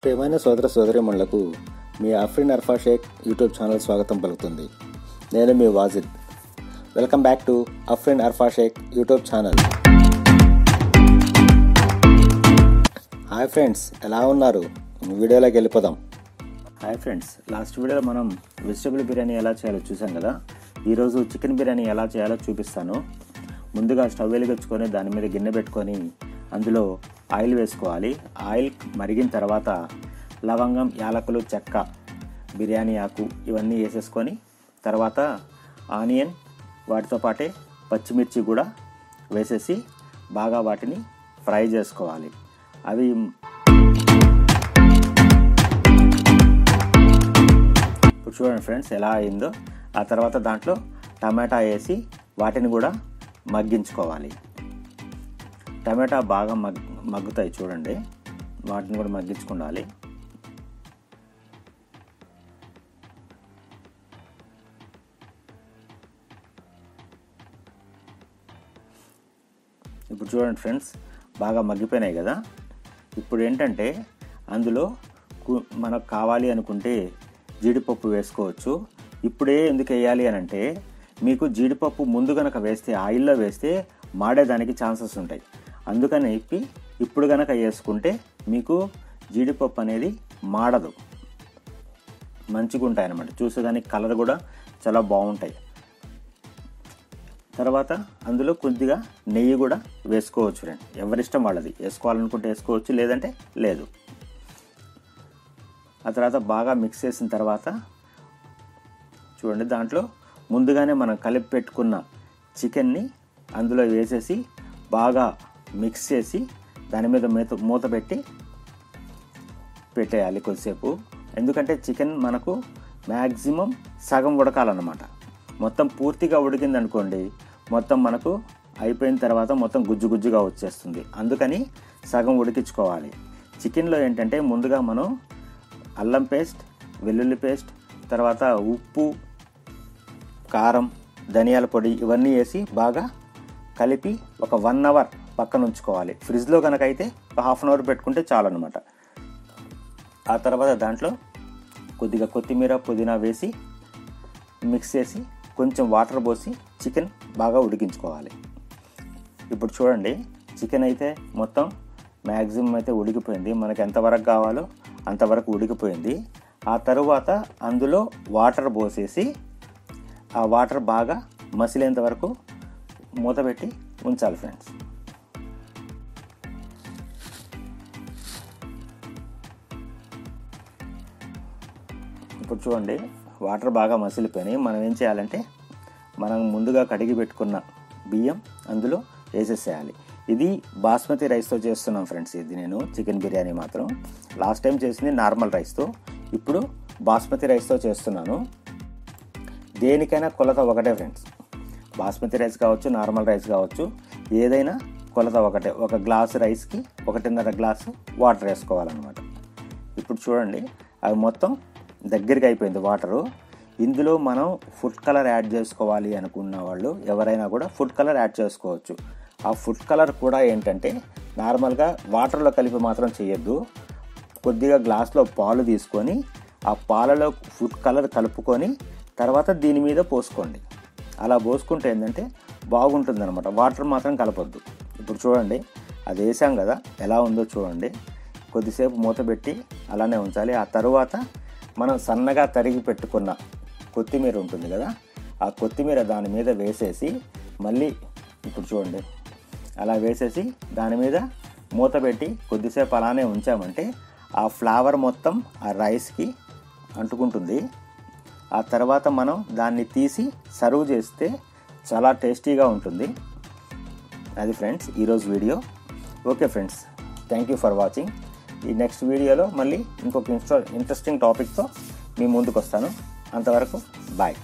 ప్రియమైన సోదర సోదరీమణులకు మీ ఆఫ్రిన్ అర్ఫా షేక్ యూట్యూబ్ ఛానల్ స్వాగతం పలుకుతుంది. నేను మీ Wajid. Welcome back to Afrin Arfa Sheikh YouTube channel. Hi friends, ఎలా ఉన్నారు? వీడియోలోకి వెళ్ళిపోదాం. హాయ్ ఫ్రెండ్స్, లాస్ట్ వీడియోలో మనం వెజిటబుల్ బిర్యానీ ఎలా చేయాలో చూసాం కదా. ఈరోజు చికెన్ బిర్యానీ ఎలా చేయాలో చూపిస్తాను. ముందుగా స్టవ్ వెలిగించుకొని దాని మీద గిన్నె పెట్టుకొని అందులో ఆయిల్ వేసుకోవాలి. ఆయిల్ మరిగిన తర్వాత లవంగం, యాలకులు, చెక్క, బిర్యానీ ఆకు ఇవన్నీ వేసేసుకొని తర్వాత ఆనియన్ వాటితో పాటే పచ్చిమిర్చి కూడా వేసేసి బాగా వాటిని ఫ్రై చేసుకోవాలి. అవి ఇప్పుడు చూడండి ఫ్రెండ్స్ ఎలా అయిందో. ఆ తర్వాత దాంట్లో టమాటా వేసి వాటిని కూడా మగ్గించుకోవాలి. టమాటా బాగా మగ్గుతాయి చూడండి, వాటిని కూడా మగ్గించుకోవాలి. ఇప్పుడు చూడండి ఫ్రెండ్స్, బాగా మగ్గిపోయినాయి కదా. ఇప్పుడు ఏంటంటే అందులో మనకు కావాలి అనుకుంటే జీడిపప్పు వేసుకోవచ్చు. ఇప్పుడే ఎందుకు వేయాలి అని అంటే, మీకు జీడిపప్పు ముందు కనుక వేస్తే, ఆయిల్లో వేస్తే మాడేదానికి ఛాన్సెస్ ఉంటాయి. అందుకని ఇప్పుడు కనుక వేసుకుంటే మీకు జీడిపప్పు అనేది మాడదు, మంచిగా ఉంటాయి అన్నమాట. చూసేదానికి కలర్ కూడా చాలా బాగుంటాయి. తర్వాత అందులో కొద్దిగా నెయ్యి కూడా వేసుకోవచ్చు ఫ్రెండ్, ఎవరిష్టం వాళ్ళది. వేసుకోవాలనుకుంటే వేసుకోవచ్చు, లేదంటే లేదు. ఆ తర్వాత బాగా మిక్స్ చేసిన తర్వాత చూడండి, దాంట్లో ముందుగానే మనం కలిపి పెట్టుకున్న చికెన్ని అందులో వేసేసి బాగా మిక్స్ చేసి దాని మీద మూత పెట్టేయాలి కొద్దిసేపు. ఎందుకంటే చికెన్ మనకు మ్యాక్సిమం సగం ఉడకాలన్నమాట. మొత్తం పూర్తిగా ఉడికింది అనుకోండి, మొత్తం మనకు అయిపోయిన తర్వాత మొత్తం గుజ్జు గుజ్జుగా వచ్చేస్తుంది. అందుకని సగం ఉడికించుకోవాలి. చికెన్లో ఏంటంటే ముందుగా మనం అల్లం పేస్ట్, వెల్లుల్లి పేస్ట్, తర్వాత ఉప్పు, కారం, ధనియాల పొడి ఇవన్నీ వేసి బాగా కలిపి ఒక 1 అవర్ పక్కన ఉంచుకోవాలి. ఫ్రిడ్జ్లో కనుక అయితే ఒక ½ అవర్ పెట్టుకుంటే చాలు అనమాట. ఆ తర్వాత దాంట్లో కొద్దిగా కొత్తిమీర, పుదీనా వేసి మిక్స్ చేసి కొంచెం వాటర్ పోసి చికెన్ బాగా ఉడికించుకోవాలి. ఇప్పుడు చూడండి, చికెన్ అయితే మొత్తం మ్యాక్సిమం అయితే ఉడికిపోయింది. మనకు ఎంతవరకు కావాలో అంతవరకు ఉడికిపోయింది. ఆ తరువాత అందులో వాటర్ పోసేసి ఆ వాటర్ బాగా మసిలేంత వరకు మూత పెట్టి ఉంచాలి ఫ్రెండ్స్. ఇప్పుడు చూడండి, వాటర్ బాగా మసిలిపోయినాయి. మనం ఏం చేయాలంటే, మనం ముందుగా కడిగి పెట్టుకున్న బియ్యం అందులో వేసేసేయాలి. ఇది బాస్మతి రైస్తో చేస్తున్నాం ఫ్రెండ్స్. ఇది నేను చికెన్ బిర్యానీ మాత్రం లాస్ట్ టైం చేసింది నార్మల్ రైస్తో, ఇప్పుడు బాస్మతి రైస్తో చేస్తున్నాను. దేనికైనా కొలత ఒకటే ఫ్రెండ్స్. బాస్మతి రైస్ కావచ్చు, నార్మల్ రైస్ కావచ్చు, ఏదైనా కొలత ఒకటే. 1 గ్లాసు రైస్కి 1.5 గ్లాసు వాటర్ వేసుకోవాలన్నమాట. ఇప్పుడు చూడండి, అవి మొత్తం దగ్గరికి అయిపోయింది వాటరు. ఇందులో మనం ఫుడ్ కలర్ యాడ్ చేసుకోవాలి అనుకున్న వాళ్ళు ఎవరైనా కూడా ఫుడ్ కలర్ యాడ్ చేసుకోవచ్చు. ఆ ఫుడ్ కలర్ కూడా ఏంటంటే నార్మల్గా వాటర్లో కలిపి మాత్రం చేయొద్దు. కొద్దిగా గ్లాస్లో పాలు తీసుకొని ఆ పాలలో ఫుడ్ కలర్ కలుపుకొని తర్వాత దీని మీద పోసుకోండి. అలా పోసుకుంటే ఏంటంటే బాగుంటుంది అనమాట. వాటర్ మాత్రం కలపొద్దు. ఇప్పుడు చూడండి, అది వేసాం కదా, ఎలా ఉందో చూడండి. కొద్దిసేపు మూత పెట్టి అలానే ఉంచాలి. ఆ తరువాత మనం సన్నగా తరిగి పెట్టుకున్న కొత్తిమీర ఉంటుంది కదా, ఆ కొత్తిమీర దాని మీద వేసేసి మళ్ళీ ఇప్పుడు చూడండి అలా వేసేసి దాని మీద మూత పెట్టి కొద్దిసేపు అలానే ఉంచామంటే ఆ ఫ్లేవర్ మొత్తం ఆ రైస్కి అంటుకుంటుంది. ఆ తర్వాత మనం దాన్ని తీసి సర్వ్ చేస్తే చాలా టేస్టీగా ఉంటుంది. అది ఫ్రెండ్స్ ఈరోజు video. Okay friends, thank you for watching. ఈ నెక్స్ట్ వీడియోలో మళ్ళీ ఇంకొక ఇంట్రెస్టింగ్ టాపిక్తో మీ ముందుకు వస్తాను. అంతవరకు బాయ్.